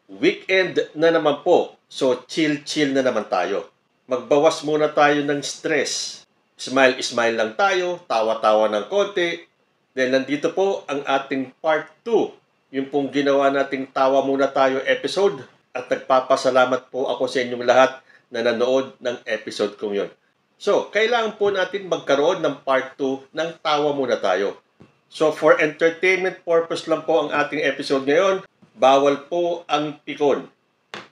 Weekend na naman po. So, chill-chill na naman tayo. Magbawas muna tayo ng stress. Smile-smile lang tayo, tawa-tawa ng konti. Then, nandito po ang ating part 2. Yung pong ginawa nating tawa muna tayo episode. At nagpapasalamat po ako sa inyong lahat na nanood ng episode kong yun. So, kailangan po natin magkaroon ng part 2 ng tawa muna tayo. So, for entertainment purpose lang po ang ating episode ngayon. Bawal po ang pikon.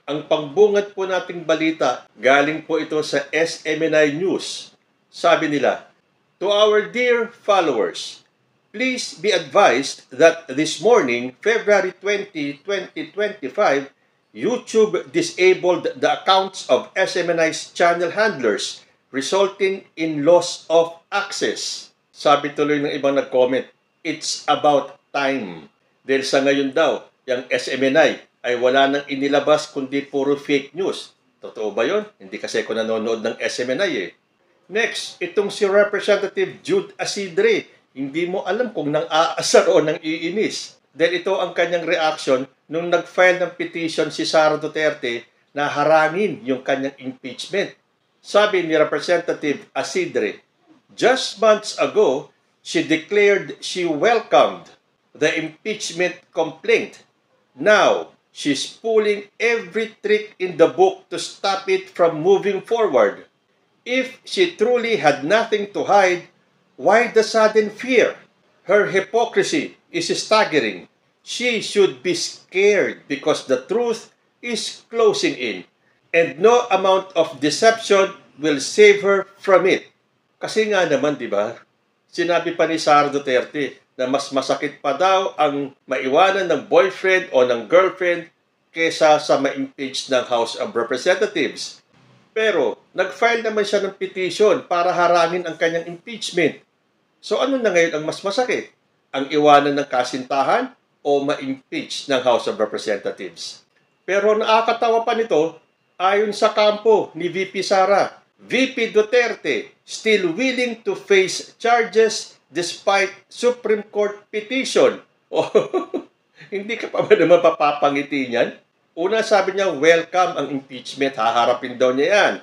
Ang pangbungad po nating balita, galing po ito sa SMNI News. Sabi nila, "To our dear followers, please be advised that this morning, February 20, 2025, YouTube disabled the accounts of SMNI's channel handlers, resulting in loss of access." Sabi tuloy ng ibang nag-comment, "It's about time." Dahil sa ngayon daw, yung SMNI ay wala nang inilabas kundi puro fake news. Totoo ba yun? Hindi kasi ako nanonood ng SMNI eh. Next, itong si Representative Jude Asidre. Hindi mo alam kung nang aasar o nang iinis. Dahil ito ang kanyang reaction nung nag-file ng petition si Sara Duterte na harangin yung kanyang impeachment. Sabi ni Representative Asidre, "Just months ago, she declared she welcomed the impeachment complaint. Now, she's pulling every trick in the book to stop it from moving forward. If she truly had nothing to hide, why the sudden fear? Her hypocrisy is staggering. She should be scared because the truth is closing in, and no amount of deception will save her from it." Kasi nga naman, di ba? Sinabi pa ni Sara Duterte na mas masakit pa daw ang maiwanan ng boyfriend o ng girlfriend kesa sa ma-impeach ng House of Representatives. Pero, nag-file naman siya ng petition para harangin ang kanyang impeachment. So ano na ngayon ang mas masakit? Ang iwanan ng kasintahan o ma-impeach ng House of Representatives? Pero nakakatawa pa nito, ayon sa kampo ni VP Sara, VP Duterte still willing to face charges despite Supreme Court petition. Oh, hindi ka pa ba naman papapangiti niyan? Una sabi niya, welcome ang impeachment, haharapin daw niya yan.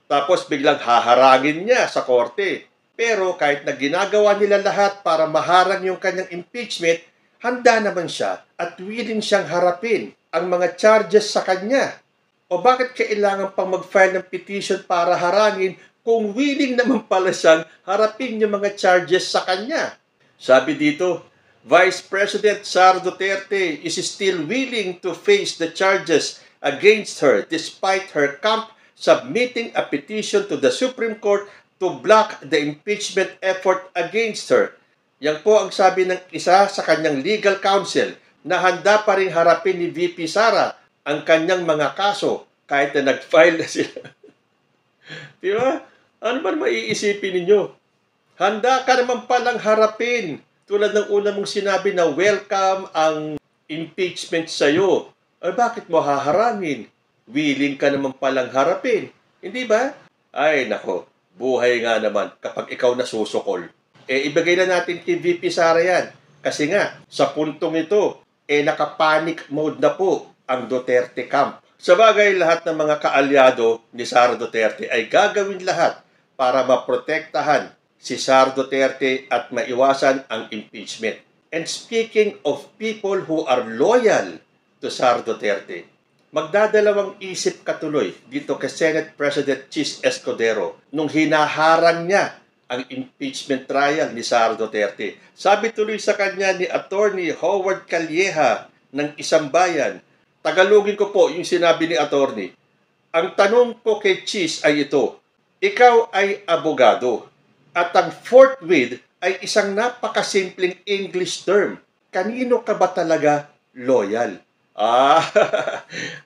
Tapos biglang haharangin niya sa korte. Pero kahit na ginagawa nila lahat para maharang yung kanyang impeachment, handa naman siya at willing siyang harapin ang mga charges sa kanya. O bakit kailangan pang mag-file ng petition para harangin kung willing naman pala siyang harapin yung mga charges sa kanya? Sabi dito, Vice President Sara Duterte is still willing to face the charges against her despite her camp submitting a petition to the Supreme Court to block the impeachment effort against her. Yan po ang sabi ng isa sa kanyang legal counsel na handa pa rin harapin ni VP Sara ang kanyang mga kaso kahit na nag-file na sila. Di ba? Ano ba maiisipin ninyo? Handa ka naman palang harapin. Tulad ng una mong sinabi na welcome ang impeachment sa'yo. Ay bakit mo haharangin? Willing ka naman palang harapin. Hindi ba? Ay nako, buhay nga naman kapag ikaw nasusukol. Ibigay na natin kay VP Sara yan. Kasi nga, sa puntong ito, naka-panic mode na po ang Duterte camp. Sabagay, lahat ng mga kaalyado ni Sara Duterte ay gagawin lahat para maprotektahan si Sara Duterte at maiwasan ang impeachment. And speaking of people who are loyal to Sara Duterte, magdadalawang isip katuloy dito kay Senate President Chis Escudero nung hinaharang niya ang impeachment trial ni Sara Duterte. Sabi tuloy sa kanya ni Attorney Howard Calleja ng Isang Bayan, tagalogin ko po yung sinabi ni Attorney, "Ang tanong ko kay Chis ay ito, ikaw ay abogado. At ang forthwith ay isang napakasimpleng English term. Kanino ka ba talaga loyal?"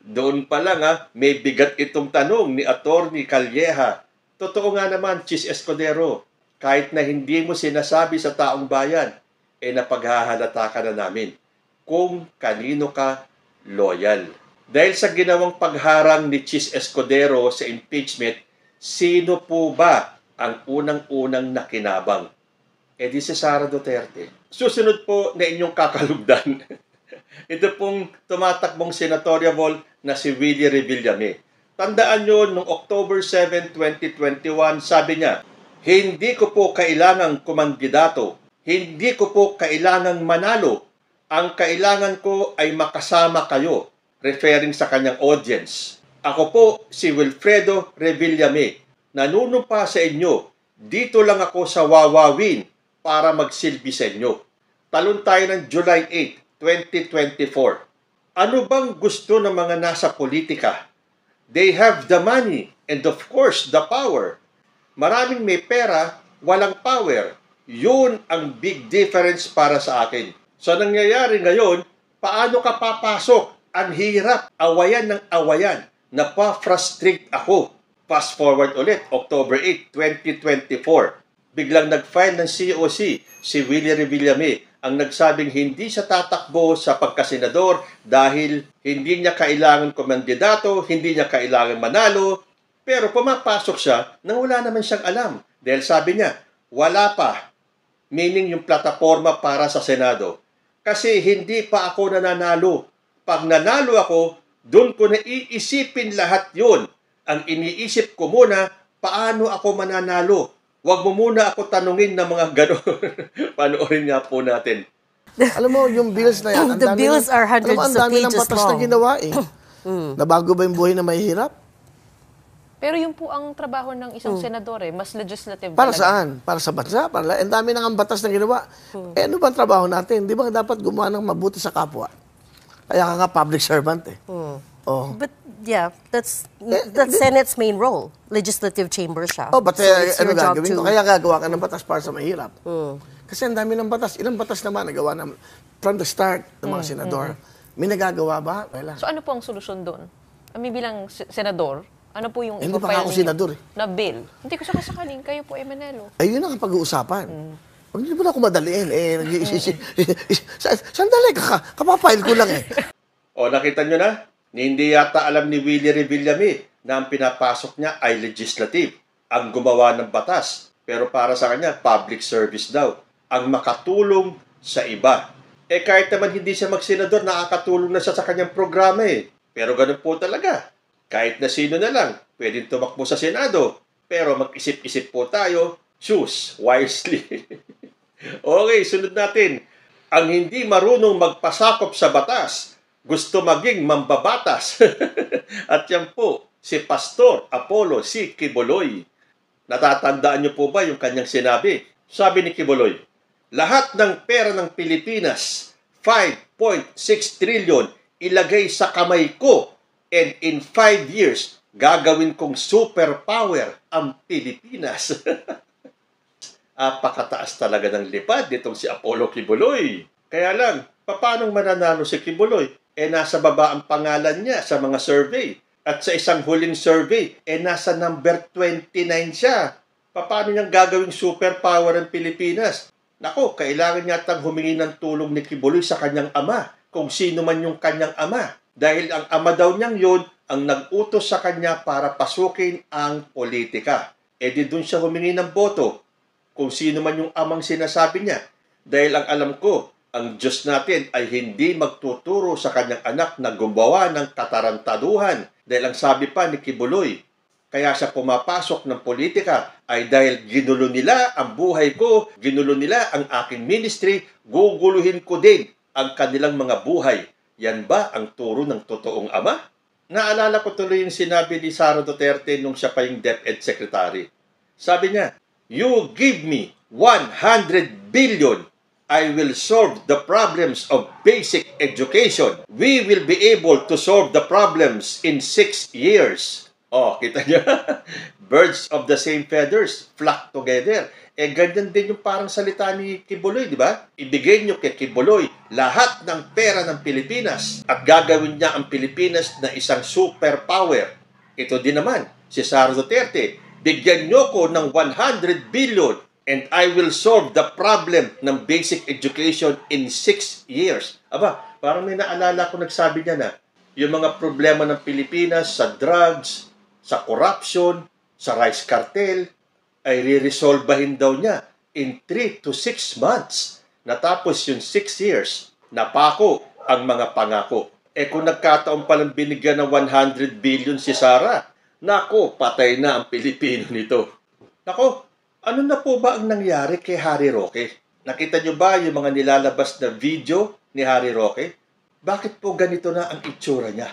Doon pa lang may bigat itong tanong ni Attorney Calleja. Totoo nga naman, Chis Escudero, kahit na hindi mo sinasabi sa taong bayan, napaghahalata ka na namin kung kanino ka loyal. Dahil sa ginawang pagharang ni Chis Escudero sa impeachment, sino po ba ang unang-unang nakinabang? Di si Sara Duterte. Susunod po na inyong kakalugdan. Ito pong tumatakbong senatorial na si Willie Revillame. Tandaan nyo, noong October 7, 2021, sabi niya, hindi ko po kailangang kumandidato. Hindi ko po kailangang manalo. Ang kailangan ko ay makasama kayo, referring sa kanyang audience. Ako po si Wilfredo Revillame. Nanunumpa sa inyo. Dito lang ako sa Wawawin para magsilbi sa inyo. Talon tayo ng July 8, 2024. Ano bang gusto ng mga nasa politika? They have the money and of course the power. Maraming may pera, walang power. Yun ang big difference para sa akin. So nangyayari ngayon, paano ka papasok? Ang hirap, awayan ng awayan. Napa-frustrate ako. Fast forward ulit, October 8, 2024. Biglang nag-file ng COC si Willie Revillame ang nagsabing hindi siya tatakbo sa pagkasenador dahil hindi niya kailangan kumandidato, hindi niya kailangan manalo, pero pumapasok siya nang wala naman siyang alam. Dahil sabi niya, wala pa, meaning yung plataforma para sa Senado. Kasi hindi pa ako nananalo. Pag nanalo ako, doon ko na iisipin lahat yun. Ang iniisip ko muna, paano ako mananalo? Huwag mo muna ako tanungin ng mga gano'n. Panoorin nga po natin. Alam mo, yung bills na yan, The bills are hundreds of ang dami ng pages batas na long. ginawa eh. Nabago ba yung buhay na mahihirap? Pero yun po ang trabaho ng isang senador eh, mas legislative Para talaga. saan? Para sa bansa? Ang dami ng batas na ginawa. Eh ano ba ang trabaho natin? Di ba dapat gumawa ng mabuti sa kapwa? Kaya ka nga public servant eh. Oh. But yeah, that's Senate's main role. Legislative chamber siya. Oh, but So it's ano your job gagawin ko? to- Kaya gagawa ka ng batas para sa mahirap. Kasi ang dami ng batas. Ilang batas naman nagawa na from the start ng mga senador. May nagagawa ba? Wala. So ano po ang solusyon doon? Kami bilang senador, ano po yung Hindi pa ipapile ako ninyo senador eh. na bill? Hindi ko sakaling kayo po ay Manelo. Ayun ang pag-uusapan. Huwag niyo na ako madaliin. Sandali, kapapile ko lang eh. O nakita nyo na, hindi yata alam ni Willie Revillame na ang pinapasok niya ay legislative, ang gumawa ng batas. Pero para sa kanya, public service daw, ang makatulong sa iba. Eh kahit naman hindi siya magsenador, nakakatulong na siya sa kanyang programa eh. Pero ganun po talaga. Kahit na sino na lang, pwedeng tumakbo sa Senado. Pero mag-isip-isip po tayo, choose wisely. Okay, sunod natin. Ang hindi marunong magpasakop sa batas, gusto maging mambabatas. At yan po, si Pastor Apollo C. Quiboloy. Natatandaan niyo po ba yung kanyang sinabi? Sabi ni Quiboloy, lahat ng pera ng Pilipinas, 5.6 trillion, ilagay sa kamay ko. And in 5 years, gagawin kong superpower ang Pilipinas. Apakataas talaga ng lipad nitong si Apollo Quiboloy. Kaya lang, paano mananalo si Quiboloy? Eh nasa baba ang pangalan niya sa mga survey. At sa isang huling survey, eh nasa number 29 siya. Paano niyang gagawing superpower ang Pilipinas? Nako, kailangan yatang humingi ng tulong ni Quiboloy sa kanyang ama, kung sino man yung kanyang ama. Dahil ang ama daw niyang yun ang nag-utos sa kanya para pasukin ang politika. Eh di dun siya humingi ng boto, kung sino man yung amang sinasabi niya. Dahil ang alam ko, ang Diyos natin ay hindi magtuturo sa kanyang anak na gumawa ng katarantaduhan. Dahil ang sabi pa ni Quiboloy, kaya siya pumapasok ng politika ay dahil ginulo nila ang buhay ko, ginulo nila ang aking ministry, guguluhin ko din ang kanilang mga buhay. Yan ba ang turo ng totoong ama? Naalala ko tuloy yung sinabi ni Sara Duterte nung siya pa yung DepEd Secretary. Sabi niya, you give me 100 billion, I will solve the problems of basic education. We will be able to solve the problems in 6 years. Oh, kita niyo? Birds of the same feathers flock together. Eh, ganyan din yung parang salita ni Quiboloy, di ba? Ibigay niyo kay Quiboloy lahat ng pera ng Pilipinas at gagawin niya ang Pilipinas na isang superpower. Ito din naman, si Sara Duterte, bigyan niyo ko ng 100 billion and I will solve the problem ng basic education in 6 years. Aba, parang may naalala ko nagsabi niya na, yung mga problema ng Pilipinas sa drugs, sa corruption, sa rice cartel, ay re-resolvahin daw niya in 3 to 6 months. Natapos yung 6 years, napako, ang mga pangako. Kung nagkataon palang binigyan ng 100 billion si Sara, nako, patay na ang Pilipino nito. Nako, ano na po ba ang nangyari kay Harry Roque? Nakita nyo ba yung mga nilalabas na video ni Harry Roque? Bakit po ganito na ang itsura niya?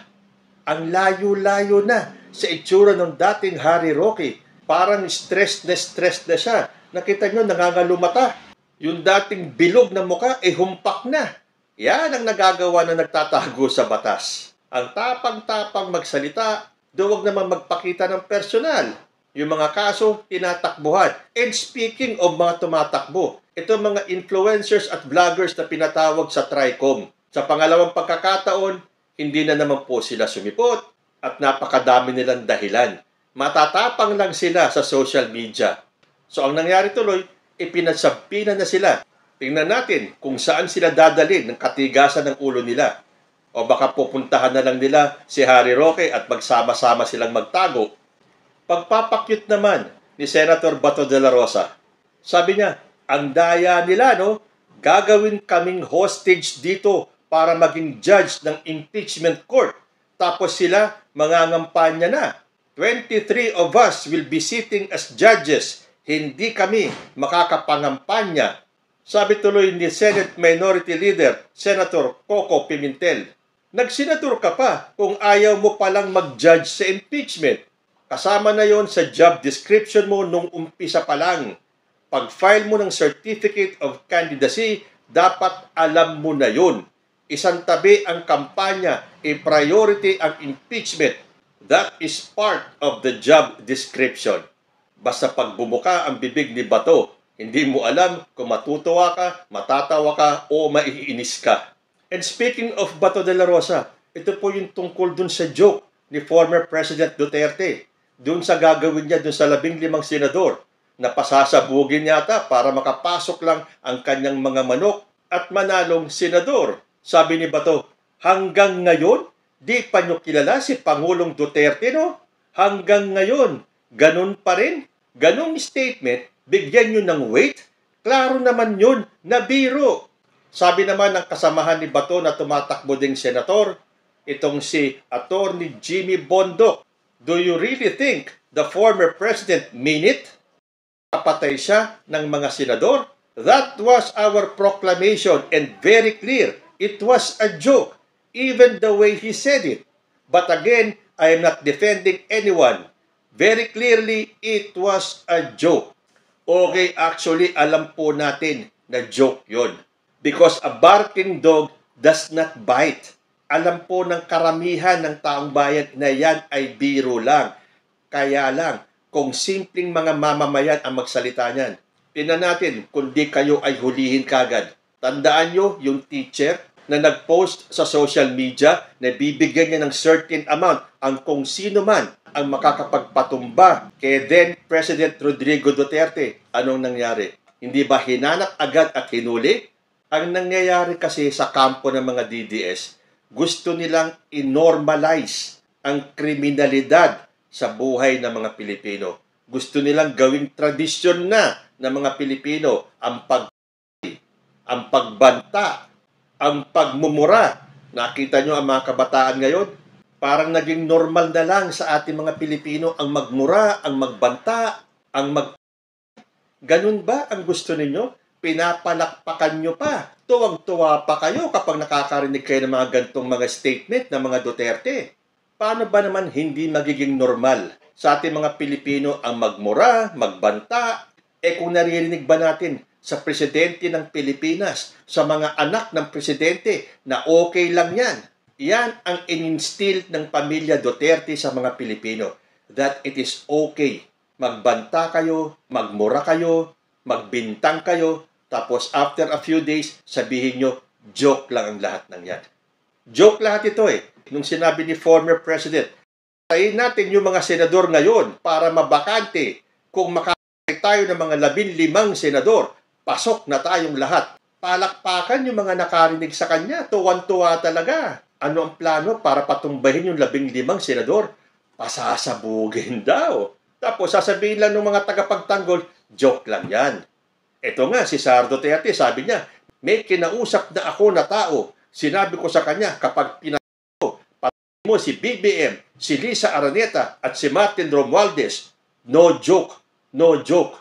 Ang layo-layo na sa itsura ng dating Harry Roque. Parang stress na siya. Nakita nyo, nangangalumata. Yung dating bilog na muka, humpak na. Yan ang nagagawa na nagtatago sa batas. Ang tapang-tapang magsalita, duwag naman magpakita ng personal. Yung mga kaso, tinatakbuhan. And speaking of mga tumatakbo, ito mga influencers at vloggers na pinatawag sa TRICOM. Sa pangalawang pagkakataon, hindi na naman po sila sumipot at napakadami nilang dahilan. Matatapang lang sila sa social media. So ang nangyari tuloy, ipinagsabihan na sila. Tingnan natin kung saan sila dadalhin ng katigasan ng ulo nila. O baka pupuntahan na lang nila si Harry Roque at magsama-sama silang magtago. Pagpapakyut naman ni Senator Bato de la Rosa. Sabi niya, ang daya nila, no? Gagawin kaming hostage dito para maging judge ng impeachment court. Tapos sila mangangampanya na. 23 of us will be sitting as judges. Hindi kami makakapangampanya. Sabi tuloy ni Senate Minority Leader, Senator Coco Pimentel. Nagsenator ka pa kung ayaw mo palang mag-judge sa impeachment. Kasama na yon sa job description mo nung umpisa pa lang. Pag-file mo ng Certificate of Candidacy, dapat alam mo na yun. Isang tabi ang kampanya, priority ang impeachment. That is part of the job description. Basta pag bumuka ang bibig ni Bato, hindi mo alam kung matutuwa ka, matatawa ka, o maiinis ka. And speaking of Bato de la Rosa, ito po yung tungkol dun sa joke ni former President Duterte. Dun sa gagawin niya dun sa 15 senador na pasasabugin yata para makapasok lang ang kanyang mga manok at manalong senador. Sabi ni Bato, hanggang ngayon, di pa nyo kilala si Pangulong Duterte, no? Hanggang ngayon, ganun pa rin. Ganung statement, bigyan nyo ng weight. Klaro naman yun na biro. Sabi naman ng kasamahan ni Bato na tumatakbo ding senator, itong si Attorney Jimmy Bondoc, do you really think the former president mean it? Kapatay siya ng mga senador? That was our proclamation and very clear. It was a joke, even the way he said it. But again, I am not defending anyone. Very clearly, it was a joke. Okay, actually, alam po natin na joke yon. Because a barking dog does not bite. Alam po ng karamihan ng taong bayan na yan ay biro lang. Kaya lang, kung simpleng mga mamamayan ang magsalita niyan, tingnan natin kung di kayo ay hulihin kagad. Tandaan nyo yung teacher na nag-post sa social media na bibigyan niya ng certain amount ang kung sino man ang makakapagpatumba kay then President Rodrigo Duterte. Anong nangyari? Hindi ba hinanap agad at hinuli? Ang nangyayari kasi sa kampo ng mga DDS, gusto nilang i-normalize ang kriminalidad sa buhay ng mga Pilipino. Gusto nilang gawing tradisyon na ng mga Pilipino ang pagbanta, ang pagmumura. Nakita nyo ang mga kabataan ngayon? Parang naging normal na lang sa ating mga Pilipino ang magmura, ang magbanta, Ganun ba ang gusto ninyo? Pinapalakpakan nyo pa. Tuwang-tuwa pa kayo kapag nakakarinig kayo ng mga gantong mga statement ng mga Duterte. Paano ba naman hindi magiging normal sa ating mga Pilipino ang magmura, magbanta? Kung naririnig ba natin sa presidente ng Pilipinas, sa mga anak ng presidente na okay lang yan? Yan ang in-instill ng pamilya Duterte sa mga Pilipino. That it is okay. Magbanta kayo, magmura kayo, magbintang kayo, tapos after a few days, sabihin nyo, joke lang ang lahat ng yan. Joke lahat ito Nung sinabi ni former president, tayin natin yung mga senador ngayon para mabakante. Kung makakay tayo ng mga 15 senador, pasok na tayong lahat. Palakpakan yung mga nakarinig sa kanya. Tuwan-tuwa talaga. Ano ang plano para patumbahin yung 15 senador? Pasasabugin daw. Tapos sasabihin lang ng mga tagapagtanggol, joke lang yan. Ito nga, si Sara Duterte, sabi niya, may kinausap na ako na tao. Sinabi ko sa kanya, kapag patay mo si BBM, si Lisa Araneta at si Martin Romualdez, no joke, no joke.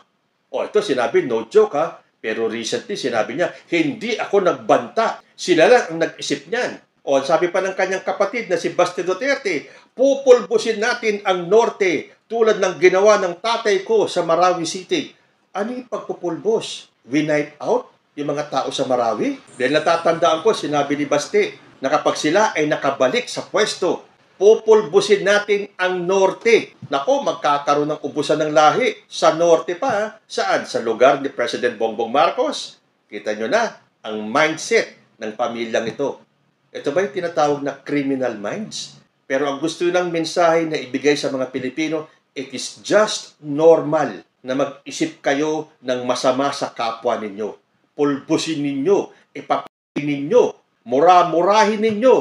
O ito sinabi, no joke ha. Pero recently sinabi niya, hindi ako nagbanta. Sila lang ang nag-isip niyan. O sabi pa ng kanyang kapatid na si Basti Duterte, pupulbusin natin ang Norte tulad ng ginawa ng tatay ko sa Marawi City. Ano yung pagpupulbos? Winipe out yung mga tao sa Marawi? Dahil natatandaan ko, sinabi ni Basti, na kapag sila ay nakabalik sa pwesto, pupulbusin natin ang Norte. Nako, magkakaroon ng ubusan ng lahi sa Norte pa. Ha? Saan? Sa lugar ni President Bongbong Marcos. Kita nyo na ang mindset ng pamilyang ito. Ito ba yung tinatawag na criminal minds? Pero ang gusto ng mensahe na ibigay sa mga Pilipino, it is just normal na mag-isip kayo ng masama sa kapwa ninyo. Pulbusin ninyo, ipapin ninyo, mura-murahin ninyo.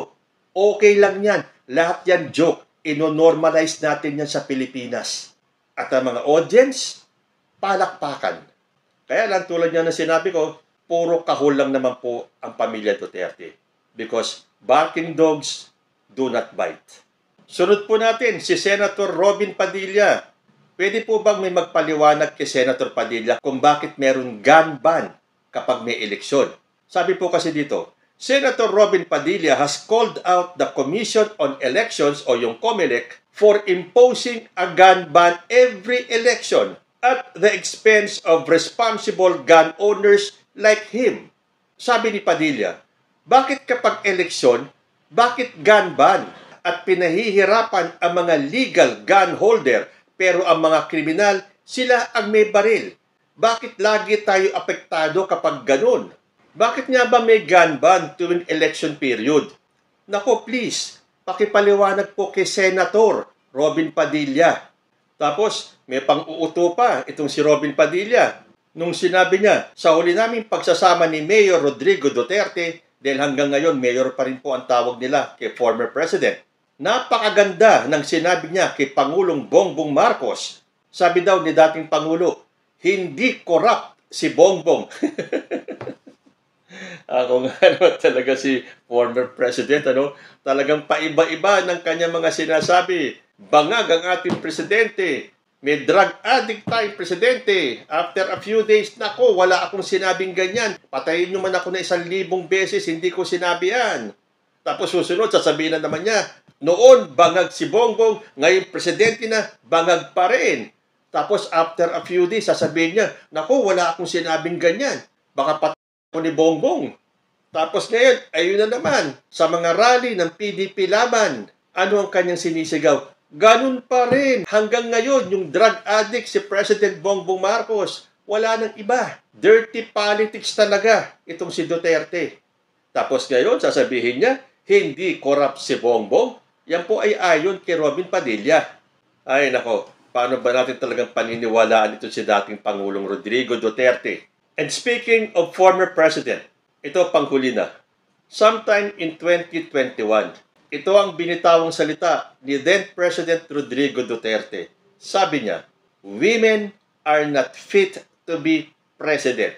Okay lang yan. Lahat yan joke. Ino-normalize natin yan sa Pilipinas. At ang mga audience, palakpakan. Kaya lang tulad niya na sinabi ko, puro kahul lang naman po ang pamilya Duterte. Because barking dogs do not bite. Sunod po natin, si Senator Robin Padilla. Pwede po bang may magpaliwanag kay Senator Padilla kung bakit meron gun ban kapag may eleksyon? Sabi po kasi dito, Senator Robin Padilla has called out the Commission on Elections o yung COMELEC for imposing a gun ban every election at the expense of responsible gun owners like him. Sabi ni Padilla, bakit kapag eleksyon, bakit gun ban at pinahihirapan ang mga legal gun holder pero ang mga kriminal, sila ang may baril? Bakit lagi tayo apektado kapag ganun? Bakit nga ba may gun ban tuwing election period? Nako please, pakipaliwanag po kay Senator Robin Padilla. Tapos may pang-uuto pa itong si Robin Padilla. Nung sinabi niya, sa huli naming pagsasama ni Mayor Rodrigo Duterte, dahil hanggang ngayon, mayor pa rin po ang tawag nila kay former president. Napakaganda ng sinabi niya kay Pangulong Bongbong Marcos. Sabi daw ni dating Pangulo, hindi corrupt si Bongbong. Ako nga naman talaga si former president, talagang paiba-iba ng kanyang mga sinasabi. Bangag ang ating presidente. May drug addict tayong presidente. After a few days, nako, wala akong sinabing ganyan. Patayin nyo man ako na 1,000 beses, hindi ko sinabi yan. Tapos susunod, sasabihin na naman niya, noon, bangag si Bongbong, ngayon presidente na, bangag pa rin. Tapos after a few days, sasabihin niya, nako, wala akong sinabing ganyan. Baka patayin ko ni Bongbong. Tapos ngayon, ayun na naman, sa mga rally ng PDP laban, ano ang kanyang sinisigaw? Ganun pa rin. Hanggang ngayon, yung drug addict si President Bongbong Marcos, wala nang iba. Dirty politics talaga itong si Duterte. Tapos ngayon, sasabihin niya, hindi corrupt si Bongbong. Yan po ay ayon kay Robin Padilla. Ay nako, paano ba natin talagang paniniwalaan ito si dating Pangulong Rodrigo Duterte? And speaking of former president, ito panghuli na. Sometime in 2021, ito ang binitawang salita ni then President Rodrigo Duterte. Sabi niya, women are not fit to be president.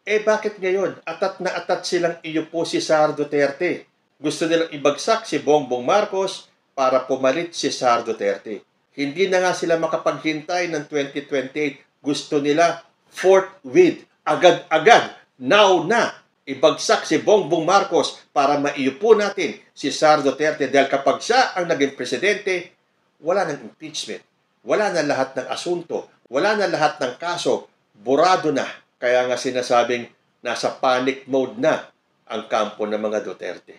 Bakit ngayon? Atat na atat silang iupo si Sara Duterte. Gusto nilang ibagsak si Bongbong Marcos para pumalit si Sara Duterte. Hindi na nga sila makapaghintay ng 2028. Gusto nila forthwith, agad-agad, now na. Ibagsak si Bongbong Marcos para maiupo natin si Sara Duterte dahil kapag siya ang naging presidente, wala ng impeachment, wala na lahat ng asunto, wala na lahat ng kaso, burado na. Kaya nga sinasabing nasa panic mode na ang kampo ng mga Duterte.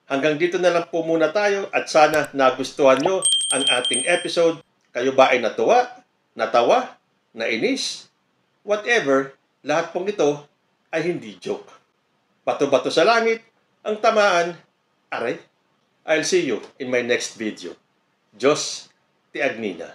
Hanggang dito na lang po muna tayo at sana nagustuhan nyo ang ating episode. Kayo ba ay natuwa, natawa, nainis? Whatever, lahat pong ito ay hindi joke. Bato-bato sa langit, ang tamaan, aray. I'll see you in my next video. Diyos, ti Agnina.